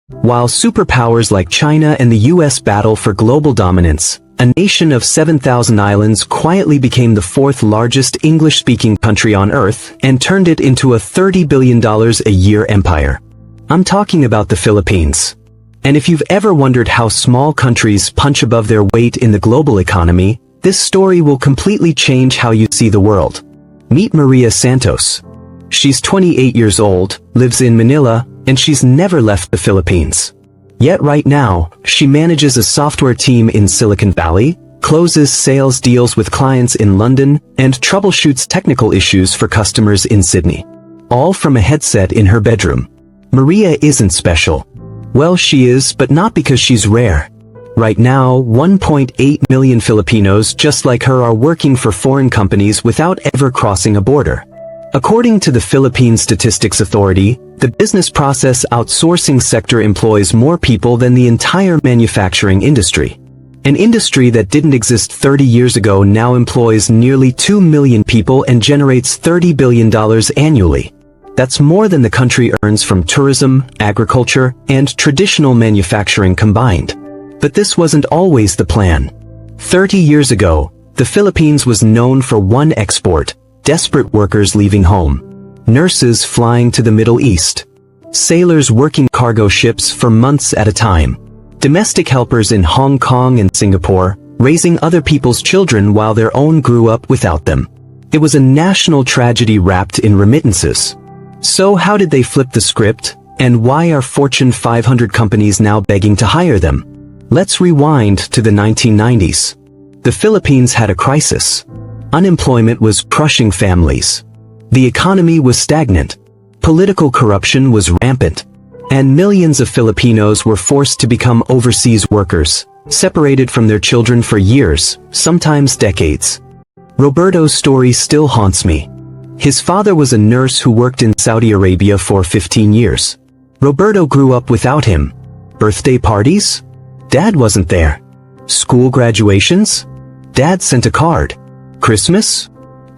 While superpowers like China and the US battle for global dominance, a nation of 7,000 islands quietly became the fourth largest English-speaking country on Earth and turned it into a $30 billion a year empire. I'm talking about the Philippines. And if you've ever wondered how small countries punch above their weight in the global economy, this story will completely change how you see the world. Meet Maria Santos. She's 28 years old, lives in Manila, and she's never left the Philippines. Yet right now, she manages a software team in Silicon Valley, closes sales deals with clients in London, and troubleshoots technical issues for customers in Sydney. All from a headset in her bedroom. Maria isn't special. Well, she is, but not because she's rare. Right now, 1.8 million Filipinos just like her are working for foreign companies without ever crossing a border. According to the Philippine Statistics Authority, the business process outsourcing sector employs more people than the entire manufacturing industry. An industry that didn't exist 30 years ago now employs nearly 2 million people and generates $30 billion annually. That's more than the country earns from tourism, agriculture, and traditional manufacturing combined. But this wasn't always the plan. 30 years ago, the Philippines was known for one export: desperate workers leaving home. Nurses flying to the Middle East. Sailors working cargo ships for months at a time. Domestic helpers in Hong Kong and Singapore, raising other people's children while their own grew up without them. It was a national tragedy wrapped in remittances. So how did they flip the script, and why are Fortune 500 companies now begging to hire them? Let's rewind to the 1990s. The Philippines had a crisis. Unemployment was crushing families. The economy was stagnant. Political corruption was rampant. And millions of Filipinos were forced to become overseas workers, separated from their children for years, sometimes decades. Roberto's story still haunts me. His father was a nurse who worked in Saudi Arabia for 15 years. Roberto grew up without him. Birthday parties? Dad wasn't there. School graduations? Dad sent a card. Christmas?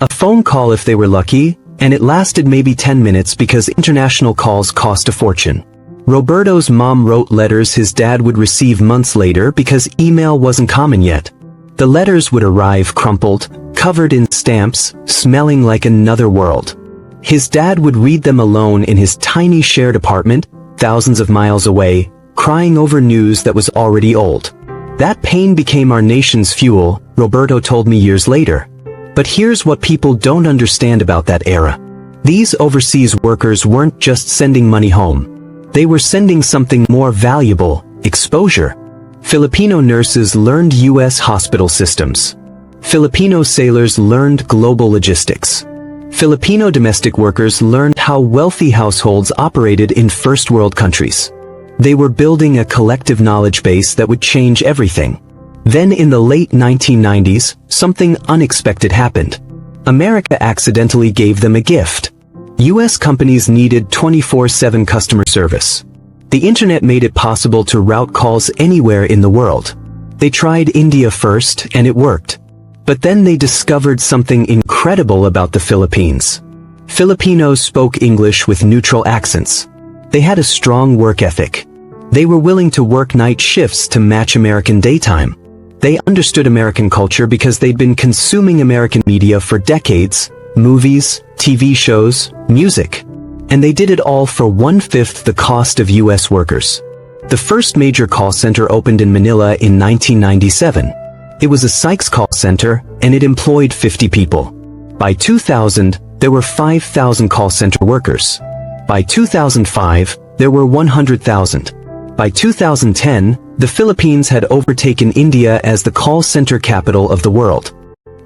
A phone call if they were lucky, and it lasted maybe 10 minutes because international calls cost a fortune. Roberto's mom wrote letters his dad would receive months later because email wasn't common yet. The letters would arrive crumpled, covered in stamps, smelling like another world. His dad would read them alone in his tiny shared apartment, thousands of miles away, crying over news that was already old. That pain became our nation's fuel, Roberto told me years later. But here's what people don't understand about that era. These overseas workers weren't just sending money home. They were sending something more valuable: exposure. Filipino nurses learned U.S. hospital systems. Filipino sailors learned global logistics. Filipino domestic workers learned how wealthy households operated in first-world countries. They were building a collective knowledge base that would change everything. Then in the late 1990s, something unexpected happened. America accidentally gave them a gift. U.S. companies needed 24/7 customer service. The internet made it possible to route calls anywhere in the world. They tried India first, and it worked. But then they discovered something incredible about the Philippines. Filipinos spoke English with neutral accents. They had a strong work ethic. They were willing to work night shifts to match American daytime. They understood American culture because they'd been consuming American media for decades: movies, TV shows, music. And they did it all for 1/5 the cost of U.S. workers. The first major call center opened in Manila in 1997. It was a Sykes call center, and it employed 50 people. By 2000, there were 5,000 call center workers. By 2005, there were 100,000. By 2010, the Philippines had overtaken India as the call center capital of the world.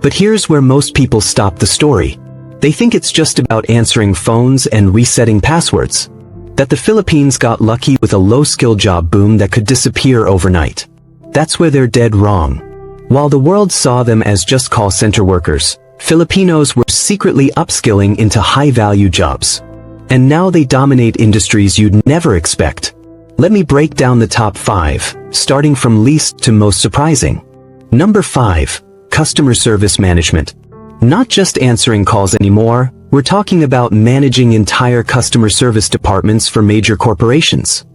But here's where most people stop the story. They think it's just about answering phones and resetting passwords. That the Philippines got lucky with a low-skill job boom that could disappear overnight. That's where they're dead wrong. While the world saw them as just call center workers, Filipinos were secretly upskilling into high-value jobs. And now they dominate industries you'd never expect. Let me break down the top 5, starting from least to most surprising. Number 5. Customer service management. Not just answering calls anymore, we're talking about managing entire customer service departments for major corporations.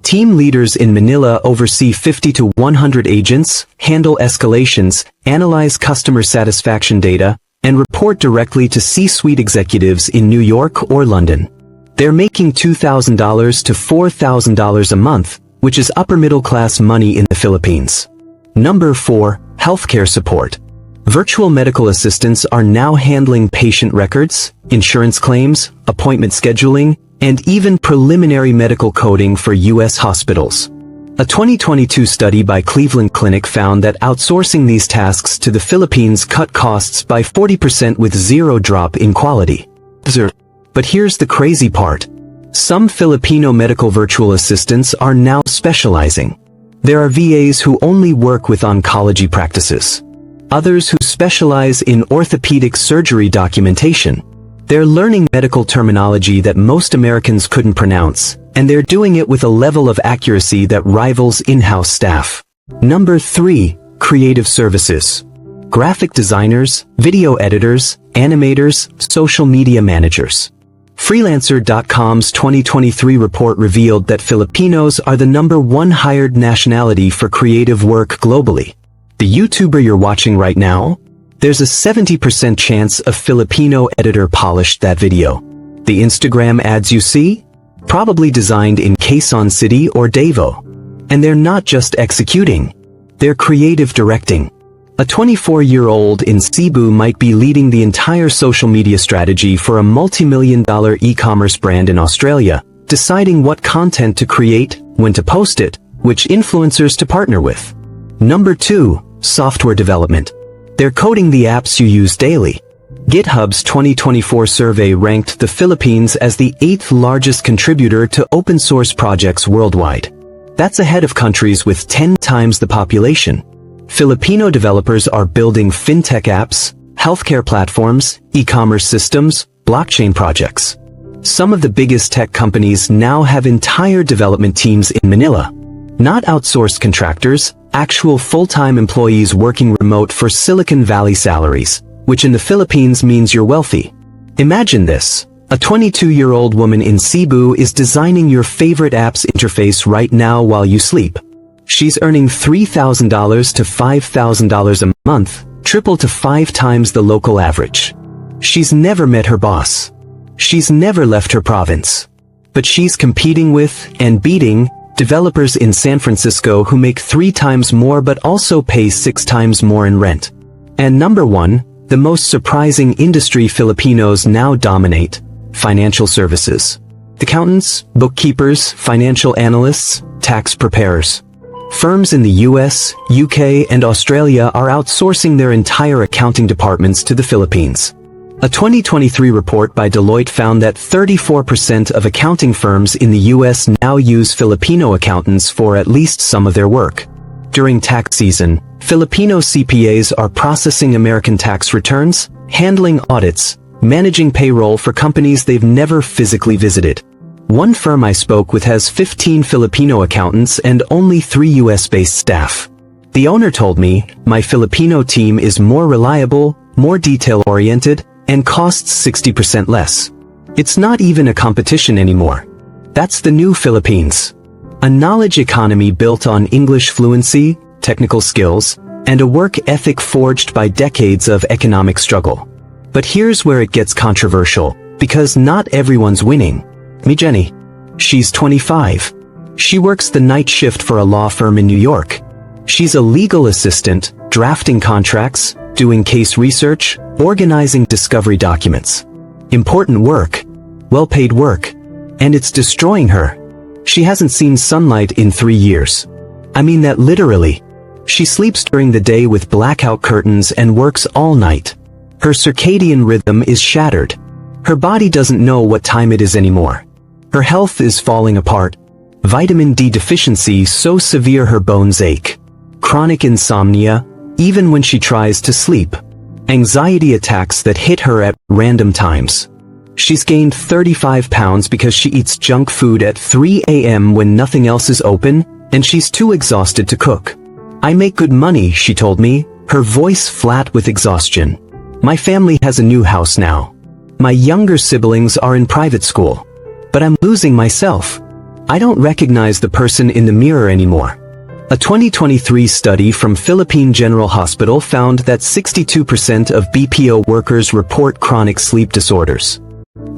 Team leaders in Manila oversee 50 to 100 agents, handle escalations, analyze customer satisfaction data, and report directly to C-suite executives in New York or London. They're making $2,000 to $4,000 a month, which is upper-middle-class money in the Philippines. Number 4. Healthcare support. Virtual medical assistants are now handling patient records, insurance claims, appointment scheduling, and even preliminary medical coding for U.S. hospitals. A 2022 study by Cleveland Clinic found that outsourcing these tasks to the Philippines cut costs by 40% with zero drop in quality. But here's the crazy part. Some Filipino medical virtual assistants are now specializing. There are VAs who only work with oncology practices. Others who specialize in orthopedic surgery documentation. They're learning medical terminology that most Americans couldn't pronounce, and they're doing it with a level of accuracy that rivals in-house staff. Number 3. Creative services. Graphic designers, video editors, animators, social media managers. Freelancer.com's 2023 report revealed that Filipinos are the #1 hired nationality for creative work globally. The YouTuber you're watching right now? There's a 70% chance a Filipino editor polished that video. The Instagram ads you see? Probably designed in Quezon City or Davao. And they're not just executing. They're creative directing. A 24-year-old in Cebu might be leading the entire social media strategy for a multi-million-dollar e-commerce brand in Australia, deciding what content to create, when to post it, which influencers to partner with. Number 2. Software development. They're coding the apps you use daily. GitHub's 2024 survey ranked the Philippines as the 8th largest contributor to open-source projects worldwide. That's ahead of countries with 10 times the population. Filipino developers are building fintech apps, healthcare platforms, e-commerce systems, blockchain projects. Some of the biggest tech companies now have entire development teams in Manila. Not outsourced contractors, actual full-time employees working remote for Silicon Valley salaries, which in the Philippines means you're wealthy. Imagine this. A 22-year-old woman in Cebu is designing your favorite app's interface right now while you sleep. She's earning $3,000 to $5,000 a month, triple to 5 times the local average. She's never met her boss. She's never left her province. But she's competing with, and beating, developers in San Francisco who make 3 times more but also pay 6 times more in rent. And number 1, the most surprising industry Filipinos now dominate: financial services. Accountants, bookkeepers, financial analysts, tax preparers. Firms in the US, UK, and Australia are outsourcing their entire accounting departments to the Philippines. A 2023 report by Deloitte found that 34% of accounting firms in the US now use Filipino accountants for at least some of their work. During tax season, Filipino CPAs are processing American tax returns, handling audits, managing payroll for companies they've never physically visited. One firm I spoke with has 15 Filipino accountants and only 3 US-based staff. The owner told me, "My Filipino team is more reliable, more detail-oriented, and costs 60% less. It's not even a competition anymore. That's the new Philippines. A knowledge economy built on English fluency, technical skills, and a work ethic forged by decades of economic struggle." But here's where it gets controversial, because not everyone's winning. Meet Jenny. She's 25. She works the night shift for a law firm in New York. She's a legal assistant, drafting contracts, doing case research, organizing discovery documents. Important work. Well-paid work. And it's destroying her. She hasn't seen sunlight in 3 years. I mean that literally. She sleeps during the day with blackout curtains and works all night. Her circadian rhythm is shattered. Her body doesn't know what time it is anymore. Her health is falling apart. Vitamin D deficiency so severe her bones ache. Chronic insomnia, even when she tries to sleep. Anxiety attacks that hit her at random times. She's gained 35 pounds because she eats junk food at 3 a.m. when nothing else is open, and she's too exhausted to cook. "I make good money," she told me, her voice flat with exhaustion. "My family has a new house now. My younger siblings are in private school. But I'm losing myself. I don't recognize the person in the mirror anymore. A 2023 study from Philippine General Hospital found that 62% of BPO workers report chronic sleep disorders.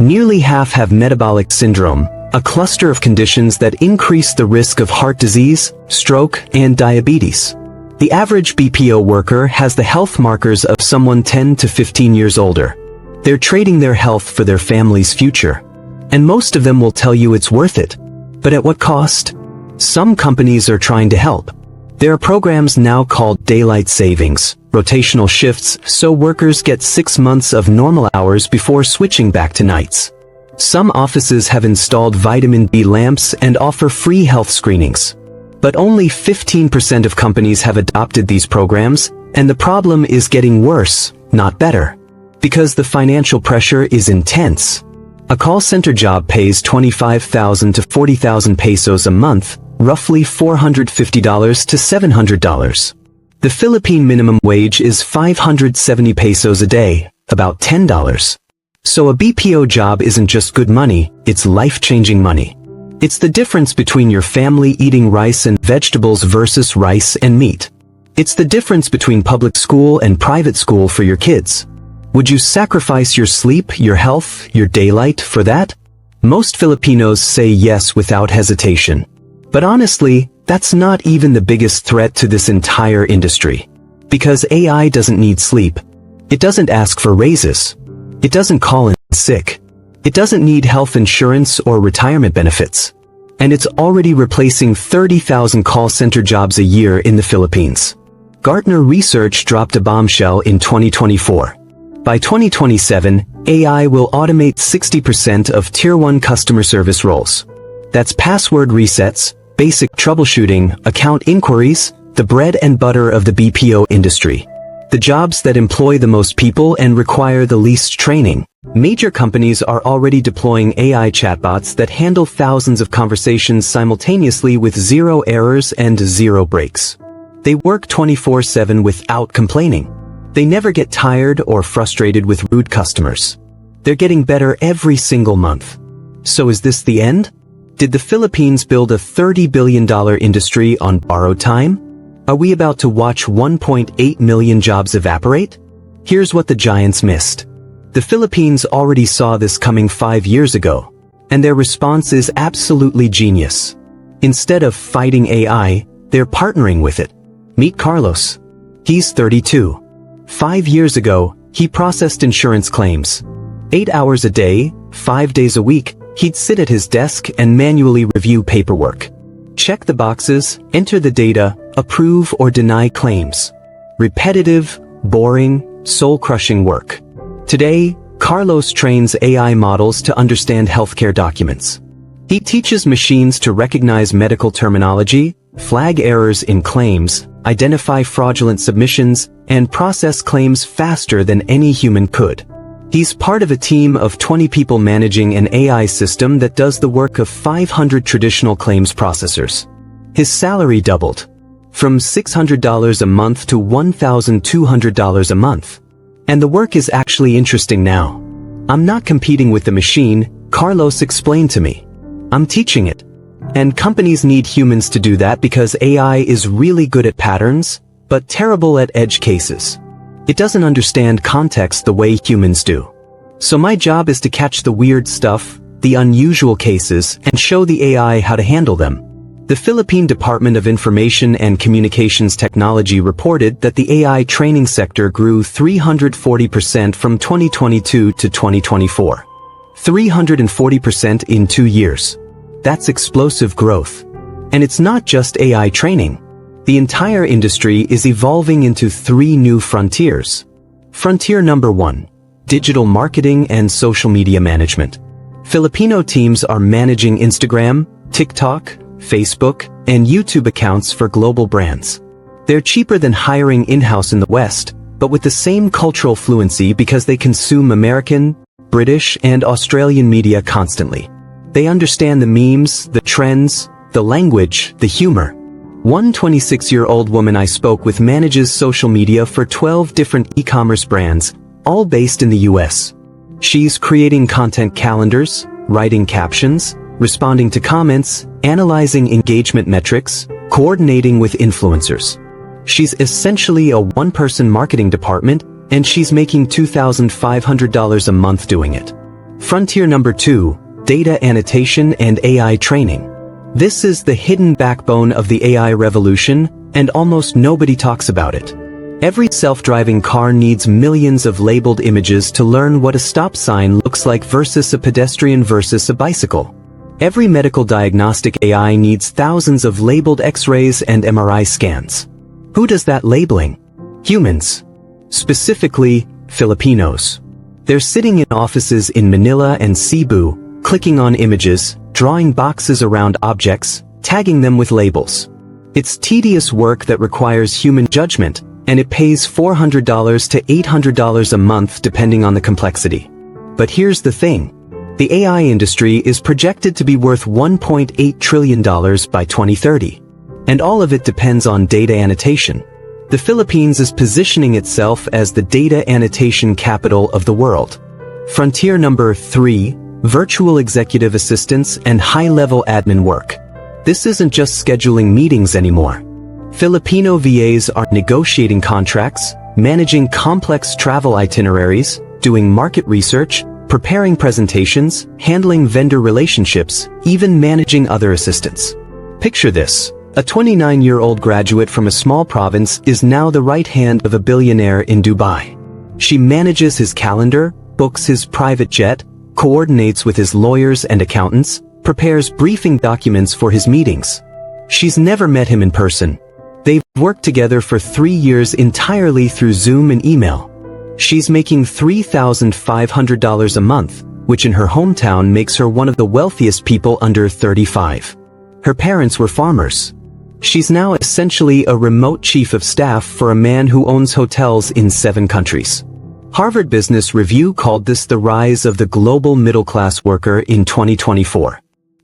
Nearly half have metabolic syndrome, a cluster of conditions that increase the risk of heart disease, stroke, and diabetes. The average BPO worker has the health markers of someone 10 to 15 years older. They're trading their health for their family's future. And most of them will tell you it's worth it. But at what cost? Some companies are trying to help. There are programs now called daylight savings, rotational shifts, so workers get 6 months of normal hours before switching back to nights. Some offices have installed vitamin D lamps and offer free health screenings. But only 15% of companies have adopted these programs, and the problem is getting worse, not better. Because the financial pressure is intense. A call center job pays 25,000 to 40,000 pesos a month, roughly $450 to $700. The Philippine minimum wage is 570 pesos a day, about $10. So a BPO job isn't just good money, it's life-changing money. It's the difference between your family eating rice and vegetables versus rice and meat. It's the difference between public school and private school for your kids. Would you sacrifice your sleep, your health, your daylight for that? Most Filipinos say yes without hesitation. But honestly, that's not even the biggest threat to this entire industry. Because AI doesn't need sleep. It doesn't ask for raises. It doesn't call in sick. It doesn't need health insurance or retirement benefits. And it's already replacing 30,000 call center jobs a year in the Philippines. Gartner Research dropped a bombshell in 2024. By 2027, AI will automate 60% of Tier 1 customer service roles. That's password resets, basic troubleshooting, account inquiries, the bread and butter of the BPO industry. The jobs that employ the most people and require the least training. Major companies are already deploying AI chatbots that handle thousands of conversations simultaneously with 0 errors and 0 breaks. They work 24/7 without complaining. They never get tired or frustrated with rude customers. They're getting better every single month. So is this the end? Did the Philippines build a $30 billion industry on borrowed time? Are we about to watch 1.8 million jobs evaporate? Here's what the giants missed. The Philippines already saw this coming 5 years ago, and their response is absolutely genius. Instead of fighting AI, they're partnering with it. Meet Carlos. He's 32. 5 years ago, he processed insurance claims. 8 hours a day, 5 days a week, he'd sit at his desk and manually review paperwork. Check the boxes, enter the data, approve or deny claims. Repetitive, boring, soul-crushing work. Today, Carlos trains AI models to understand healthcare documents. He teaches machines to recognize medical terminology, flag errors in claims, identify fraudulent submissions, and process claims faster than any human could. He's part of a team of 20 people managing an AI system that does the work of 500 traditional claims processors. His salary doubled. From $600 a month to $1,200 a month. And the work is actually interesting now. I'm not competing with the machine, Carlos explained to me. I'm teaching it. And companies need humans to do that because AI is really good at patterns, but terrible at edge cases. It doesn't understand context the way humans do. So my job is to catch the weird stuff, the unusual cases, and show the AI how to handle them. The Philippine Department of Information and Communications Technology reported that the AI training sector grew 340% from 2022 to 2024. 340% in 2 years. That's explosive growth. And it's not just AI training. The entire industry is evolving into 3 new frontiers. Frontier number 1. Digital marketing and social media management. Filipino teams are managing Instagram, TikTok, Facebook, and YouTube accounts for global brands. They're cheaper than hiring in-house in the West, but with the same cultural fluency because they consume American, British, and Australian media constantly. They understand the memes, the trends, the language, the humor. One 26-year-old woman I spoke with manages social media for 12 different e-commerce brands, all based in the US. She's creating content calendars, writing captions, responding to comments, analyzing engagement metrics, coordinating with influencers. She's essentially a one-person marketing department, and she's making $2,500 a month doing it. Frontier number 2, data annotation and AI training. This is the hidden backbone of the AI revolution, and almost nobody talks about it. Every self-driving car needs millions of labeled images to learn what a stop sign looks like versus a pedestrian versus a bicycle. Every medical diagnostic AI needs thousands of labeled X-rays and MRI scans. Who does that labeling? Humans. Specifically, Filipinos. They're sitting in offices in Manila and Cebu, clicking on images, drawing boxes around objects, tagging them with labels. It's tedious work that requires human judgment, and it pays $400 to $800 a month depending on the complexity. But here's the thing. The AI industry is projected to be worth $1.8 trillion by 2030. And all of it depends on data annotation. The Philippines is positioning itself as the data annotation capital of the world. Frontier number 3, virtual executive assistants and high-level admin work. This isn't just scheduling meetings anymore. Filipino VAs are negotiating contracts, managing complex travel itineraries, doing market research, preparing presentations, handling vendor relationships, even managing other assistants. Picture this. A 29-year-old graduate from a small province is now the right hand of a billionaire in Dubai. She manages his calendar, books his private jet, coordinates with his lawyers and accountants, prepares briefing documents for his meetings. She's never met him in person. They've worked together for 3 years entirely through Zoom and email. She's making $3,500 a month, which in her hometown makes her one of the wealthiest people under 35. Her parents were farmers. She's now essentially a remote chief of staff for a man who owns hotels in 7 countries. Harvard Business Review called this the rise of the global middle-class worker in 2024.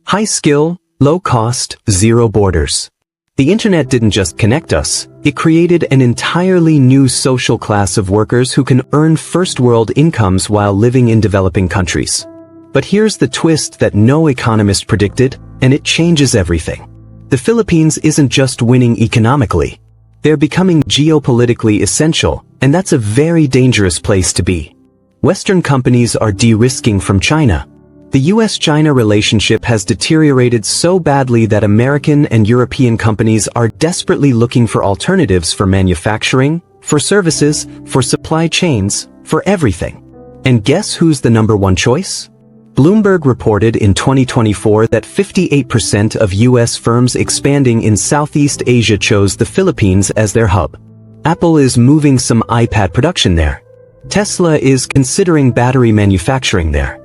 High skill, low cost, zero borders. The internet didn't just connect us, it created an entirely new social class of workers who can earn first-world incomes while living in developing countries. But here's the twist that no economist predicted, and it changes everything. The Philippines isn't just winning economically. They're becoming geopolitically essential, and that's a very dangerous place to be. Western companies are de-risking from China. The US-China relationship has deteriorated so badly that American and European companies are desperately looking for alternatives for manufacturing, for services, for supply chains, for everything. And guess who's the number one choice? Bloomberg reported in 2024 that 58% of US firms expanding in Southeast Asia chose the Philippines as their hub. Apple is moving some iPad production there. Tesla is considering battery manufacturing there.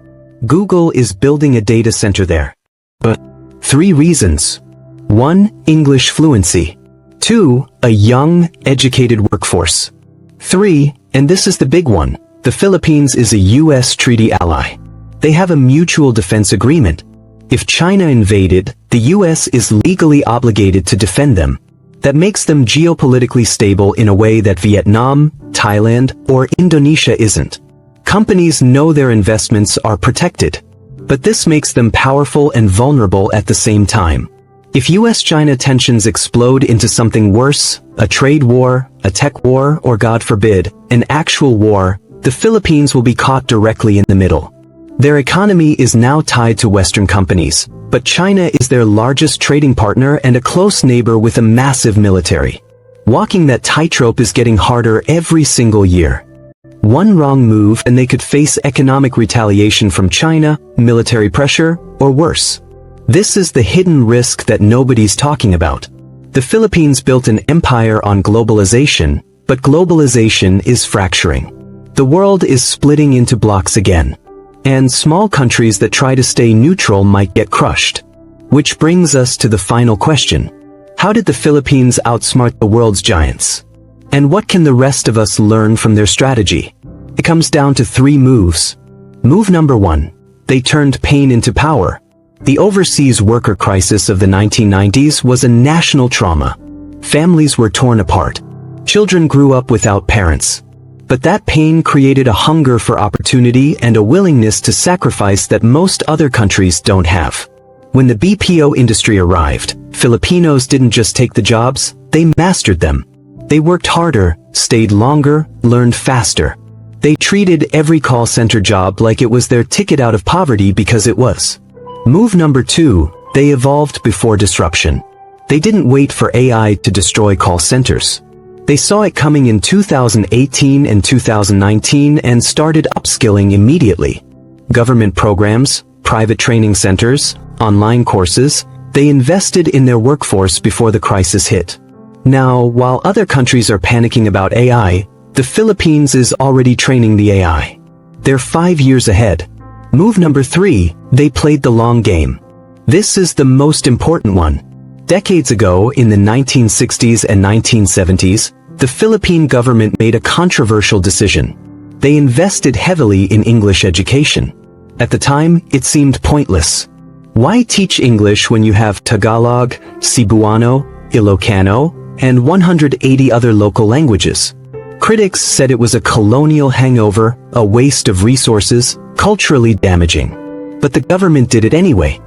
Google is building a data center there. But 3 reasons. 1. English fluency. 2. A young, educated workforce. 3. And this is the big one. The Philippines is a US treaty ally. They have a mutual defense agreement. If China invaded, the US is legally obligated to defend them. That makes them geopolitically stable in a way that Vietnam, Thailand, or Indonesia isn't. Companies know their investments are protected. But this makes them powerful and vulnerable at the same time. If US-China tensions explode into something worse, a trade war, a tech war, or God forbid, an actual war, the Philippines will be caught directly in the middle. Their economy is now tied to Western companies, but China is their largest trading partner and a close neighbor with a massive military. Walking that tightrope is getting harder every single year. One wrong move and they could face economic retaliation from China, military pressure, or worse. This is the hidden risk that nobody's talking about. The Philippines built an empire on globalization, but globalization is fracturing. The world is splitting into blocks again. And small countries that try to stay neutral might get crushed. Which brings us to the final question. How did the Philippines outsmart the world's giants? And what can the rest of us learn from their strategy? It comes down to 3 moves. Move number 1. They turned pain into power. The overseas worker crisis of the 1990s was a national trauma. Families were torn apart. Children grew up without parents. But that pain created a hunger for opportunity and a willingness to sacrifice that most other countries don't have. When the BPO industry arrived, Filipinos didn't just take the jobs, they mastered them. They worked harder, stayed longer, learned faster. They treated every call center job like it was their ticket out of poverty because it was. Move number 2, they evolved before disruption. They didn't wait for AI to destroy call centers. They saw it coming in 2018 and 2019 and started upskilling immediately. Government programs, private training centers, online courses, they invested in their workforce before the crisis hit. Now, while other countries are panicking about AI, the Philippines is already training the AI. They're 5 years ahead. Move number 3, they played the long game. This is the most important one. Decades ago, in the 1960s and 1970s, the Philippine government made a controversial decision. They invested heavily in English education. At the time, it seemed pointless. Why teach English when you have Tagalog, Cebuano, Ilocano, and 180 other local languages? Critics said it was a colonial hangover, a waste of resources, culturally damaging. But the government did it anyway.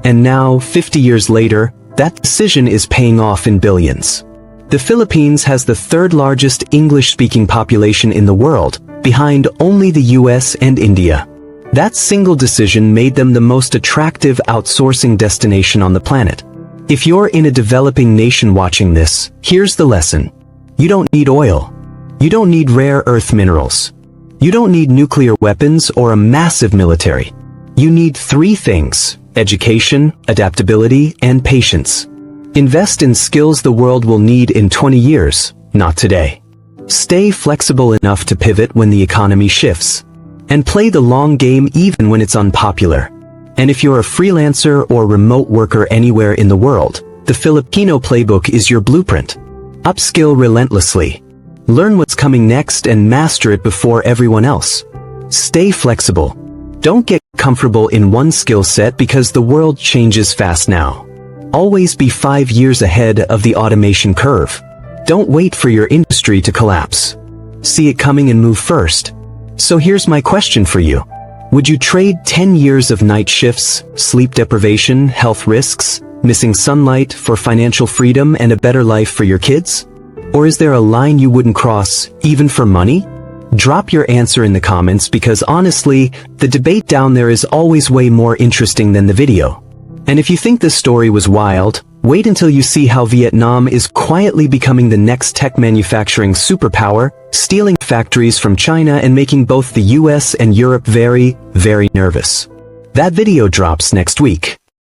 And now, 50 years later, that decision is paying off in billions. The Philippines has the 3rd largest English-speaking population in the world, behind only the US and India. That single decision made them the most attractive outsourcing destination on the planet. If you're in a developing nation watching this, here's the lesson. You don't need oil. You don't need rare earth minerals. You don't need nuclear weapons or a massive military. You need 3 things: education, adaptability, and patience. Invest in skills the world will need in 20 years, not today. Stay flexible enough to pivot when the economy shifts. And play the long game even when it's unpopular. And if you're a freelancer or remote worker anywhere in the world, the Filipino playbook is your blueprint. Upskill relentlessly. Learn what's coming next and master it before everyone else. Stay flexible. Don't get comfortable in one skill set because the world changes fast now. Always be 5 years ahead of the automation curve. Don't wait for your industry to collapse. See it coming and move first. So here's my question for you. Would you trade 10 years of night shifts, sleep deprivation, health risks, missing sunlight for financial freedom and a better life for your kids? Or is there a line you wouldn't cross, even for money? Drop your answer in the comments because honestly, the debate down there is always way more interesting than the video. And if you think this story was wild, wait until you see how Vietnam is quietly becoming the next tech manufacturing superpower, stealing factories from China and making both the US and Europe very, very nervous. That video drops next week.